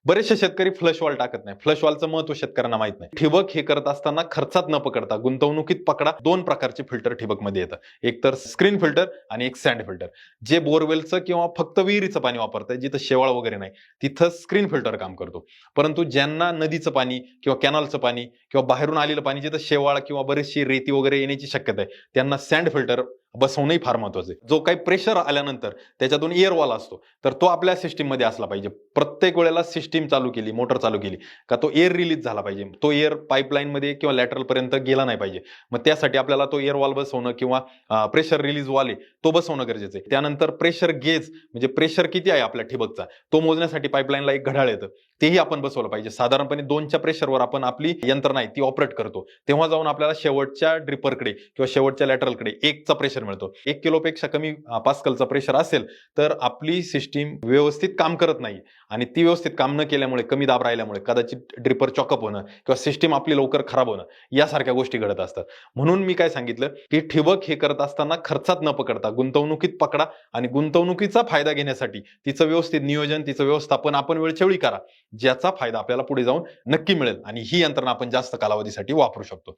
बरेचसे शेतकरी flush wall टाकत नाही. फ्लश वॉलचं महत्व शेतकऱ्यांना माहित नाही. ठिबक हे करत असताना खर्चात न पकडता गुंतवणुकीत पकडा. दोन प्रकारचे फिल्टर ठिबकमध्ये येतात. एक तर स्क्रीन फिल्टर आणि एक सँड फिल्टर. जे बोरवेलचं किंवा फक्त विहिरीचं पाणी वापरतंय, जिथं शेवाळ वगैरे नाही, तिथं स्क्रीन फिल्टर काम करतो. परंतु ज्यांना नदीचं पाणी किंवा कॅनॉलचं पाणी किंवा बाहेरून आलेलं पाणी जिथं शेवाळ किंवा बरीचशी रेती वगैरे येण्याची शक्यता आहे, त्यांना सँड फिल्टर बसवणंही फार महत्वाचं आहे. जो काही प्रेशर आल्यानंतर त्याच्यातून एअर वॉल असतो, तर तो आपल्या सिस्टीममध्ये असला पाहिजे. प्रत्येक वेळेला सिस्टीम चालू केली, मोटर चालू केली का तो एअर रिलीज झाला पाहिजे. तो एअर पाईपलाईनमध्ये किंवा लॅटरल पर्यंत गेला नाही पाहिजे. मग त्यासाठी आपल्याला तो एअर वॉल बसवणं किंवा प्रेशर रिलीज वॉल आहे तो बसवणं गरजेचं आहे. त्यानंतर प्रेशर गेज म्हणजे प्रेशर किती आहे आपल्या ठिबकचा तो मोजण्यासाठी पाईपलाईनला एक घड्याळ येतं, तेही आपण बसवलं पाहिजे. साधारणपणे 2च्या प्रेशरवर आपण आपली यंत्रणा आहे ती ऑपरेट करतो. तेव्हा जाऊन आपल्याला शेवटच्या ड्रिपरकडे किंवा शेवटच्या लॅटरलकडे 1चा प्रेशर मिळतो. 1 किलोपेक्षा कमी पास्कलचा प्रेशर असेल तर आपली सिस्टीम व्यवस्थित काम करत नाही आणि ती व्यवस्थित काम न केल्यामुळे, कमी दाब राहिल्यामुळे कदाचित ड्रिपर चॉकअप होणं किंवा सिस्टीम आपली लवकर खराब होणं यासारख्या गोष्टी घडत असतात. म्हणून मी काय सांगितलं की ठिबक हे करत असताना खर्चात न पकडता गुंतवणुकीत पकडा आणि गुंतवणुकीचा फायदा घेण्यासाठी तिचं व्यवस्थित नियोजन, तिचं व्यवस्थापन आपण वेळच्यावेळी करा, ज्याचा फायदा आपल्याला पुढे जाऊन नक्की मिळेल आणि ही यंत्रणा आपण जास्त कालावधीसाठी वापरू शकतो.